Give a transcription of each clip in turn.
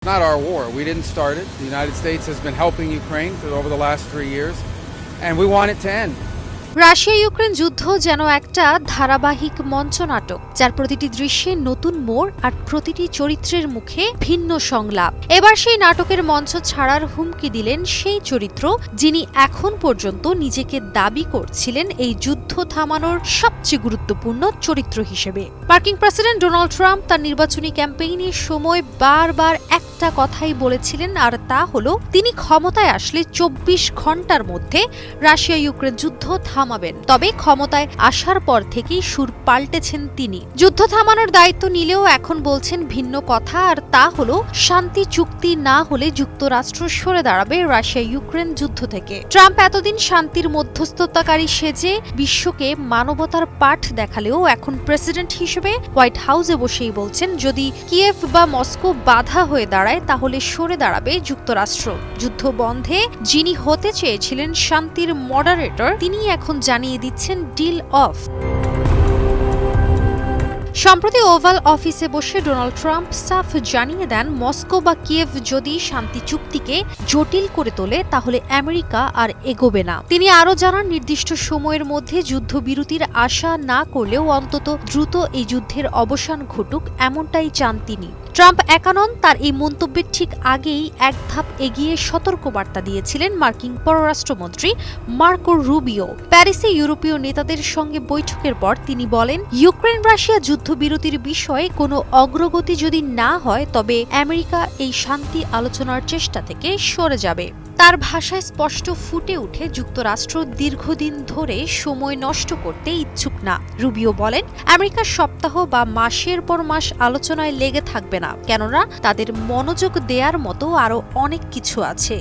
Not our war. We didn't start it. The United States has been helping Ukraine over the last 3 years, and we want it to end. Russia Ukraine যুদ্ধ যেন একটা ধারাবাহিক মঞ্চনাটক, যার প্রতিটি দৃশ্যে নতুন মোড় আর প্রতিটি চরিত্রের মুখে ভিন্ন সংলাপ। এবার সেই নাটকের মঞ্চ ছাড়ার হুমকি দিলেন সেই চরিত্র যিনি এখন পর্যন্ত নিজেকে দাবি করছিলেন এই যুদ্ধ থামানোর সবচেয়ে গুরুত্বপূর্ণ চরিত্র হিসেবে। মার্কিন প্রেসিডেন্ট ডোনাল্ড ট্রাম্প তার নির্বাচনী ক্যাম্পেইনের সময় বারবার একটা কথাই বলেছিলেন, আর তা হলো তিনি ক্ষমতায় আসলে 24 ঘন্টার মধ্যে রাশিয়া ইউক্রেন যুদ্ধ থামাবেন। তবে ক্ষমতায় আসার পর থেকেই সুর পাল্টেছেন তিনি। যুদ্ধ থামানোর দায়িত্ব নিলেও এখন বলছেন ভিন্ন কথা, আর তা হলো শান্তি চুক্তি না হলে যুক্তরাষ্ট্র সরে দাঁড়াবে রাশিয়া ইউক্রেন যুদ্ধ থেকে। ট্রাম্প এতদিন শান্তির মধ্যস্থতাকারী সেজে বিশ্বকে মানবতার পাঠ দেখালেও এখন প্রেসিডেন্ট হিসেবে হোয়াইট হাউসে বসেই বলছেন যদি কিয়েভ বা মস্কো বাধা হয়ে দাঁড়ায় তাহলে সরে দাঁড়াবে যুক্তরাষ্ট্র। যুদ্ধ বন্ধে যিনি হতে চেয়েছিলেন শান্তির মডারেটর, তিনি এখন জানিয়ে দিচ্ছেন ডিল অফ। সম্প্রতি ওভাল অফিসে বসে ডোনাল্ড ট্রাম্প সাফ জানিয়ে দেন মস্কো বা কিয়েভ যদি শান্তি চুক্তিকে জটিল করে তোলে তাহলে আমেরিকা আর এগোবে না। তিনি আরও জানান নির্দিষ্ট সময়ের মধ্যে যুদ্ধবিরতির আশা না করলেও অন্তত দ্রুত এই যুদ্ধের অবসান ঘটুক এমনটাই চান তিনি। ট্রাম্প একা নন, তার এই মন্তব্যের ঠিক আগেই এক ধাপ এগিয়ে সতর্কবার্তা দিয়েছিলেন মার্কিন পররাষ্ট্রমন্ত্রী মার্কো রুবিও। প্যারিসে ইউরোপীয় নেতাদের সঙ্গে বৈঠকের পর তিনি বলেন ইউক্রেন রাশিয়া যুদ্ধবিরতির বিষয়ে কোনো অগ্রগতি যদি না হয় তবে আমেরিকা এই শান্তি আলোচনার চেষ্টা থেকে সরে যাবে। তার ভাষায় স্পষ্ট ফুটে উঠে যুক্তরাষ্ট্র দীর্ঘদিন ধরে সময় নষ্ট করতে ইচ্ছুক না। রুবিও বলেন আমেরিকা সপ্তাহ বা মাসের পর মাস আলোচনায় লেগে থাকবে না, কেননা তাদের মনোযোগ দেওয়ার মতো আরও অনেক কিছু আছে।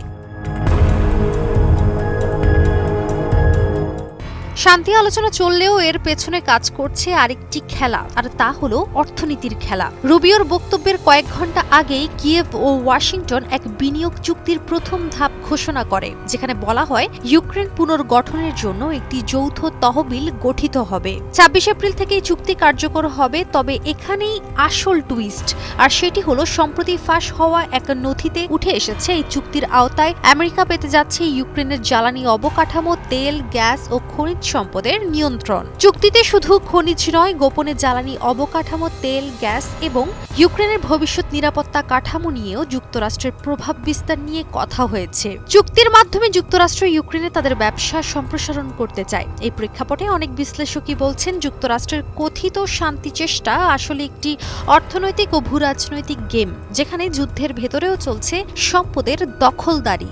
শান্তি আলোচনা চললেও এর পেছনে কাজ করছে আরেকটি খেলা, আর তা হলো অর্থনীতির খেলা। রুবিওর বক্তব্যের কয়েক ঘন্টা আগেই কিয়েভ ও ওয়াশিংটন এক বিনিয়োগ চুক্তির প্রথম ধাপ ঘোষণা করে, যেখানে বলা হয় ইউক্রেন পুনর্গঠনের জন্য একটি যৌথ তহবিল গঠিত হবে। 26 এপ্রিল থেকে এই চুক্তি কার্যকর হবে। তবে এখানেই আসল টুইস্ট, আর সেটি হলো সম্প্রতি ফাঁস হওয়া এক নথিতে উঠে এসেছে এই চুক্তির আওতায় আমেরিকা পেতে যাচ্ছে ইউক্রেনের জ্বালানি অবকাঠামো, তেল, গ্যাস ও খনিজ সম্পদের নিয়ন্ত্রণ। চুক্তিতে শুধু খনিজ নয়, গোপনে জ্বালানি অবকাঠামো, তেল, গ্যাস এবং ইউক্রেনের ভবিষ্যৎ নিরাপত্তা কাঠামো নিয়েও যুক্তরাষ্ট্রের প্রভাব বিস্তার নিয়ে কথা হয়েছে। চুক্তির মাধ্যমে যুক্তরাষ্ট্র ইউক্রেনে তাদের ব্যবসা সম্প্রসারণ করতে চায়। এই প্রেক্ষাপটে অনেক বিশ্লেষকই বলছেন যুক্তরাষ্ট্রের কথিত শান্তি চেষ্টা আসলে একটি অর্থনৈতিক ও ভূরাজনৈতিক গেম, যেখানে যুদ্ধের ভেতরেও চলছে সম্পদের দখলদারি।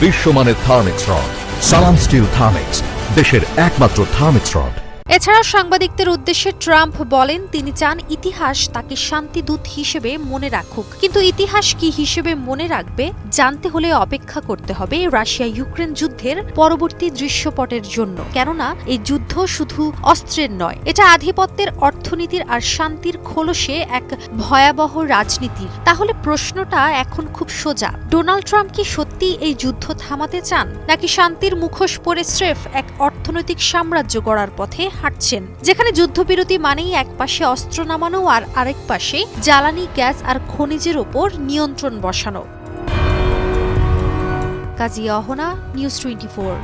বিশ্বমানের থার্মিক্স রড, সালাম স্টিল থার্মিক্স, দেশের একমাত্র থার্মিক্স রড। এছাড়াও সাংবাদিকদের উদ্দেশ্যে ট্রাম্প বলেন তিনি চান ইতিহাস তাকে শান্তিদূত হিসেবে মনে রাখুক, কিন্তু ইতিহাস কি হিসেবে মনে রাখবে জানতে হলে অপেক্ষা করতে হবে রাশিয়া ইউক্রেন যুদ্ধের পরবর্তী দৃশ্যপটের জন্য। কেননা এই যুদ্ধ শুধু অস্ত্রের নয়, এটা আধিপত্যের, অর্থনীতির আর শান্তির খোলসে এক ভয়াবহ রাজনীতির। তাহলে প্রশ্নটা এখন খুব সোজা, ডোনাল্ড ট্রাম্প কি সত্যি এই যুদ্ধ থামাতে চান, নাকি শান্তির মুখোশ পরে স্রেফ এক অর্থনৈতিক সাম্রাজ্য গড়ার পথে হাঁটছেন, যেখানে যুদ্ধবিরতি মানেই এক পাশে অস্ত্র নামানো আর আরেক পাশে জ্বালানি, গ্যাস আর খনিজের ওপর নিয়ন্ত্রণ বসানো। কাজী অহনা, নিউজ 24।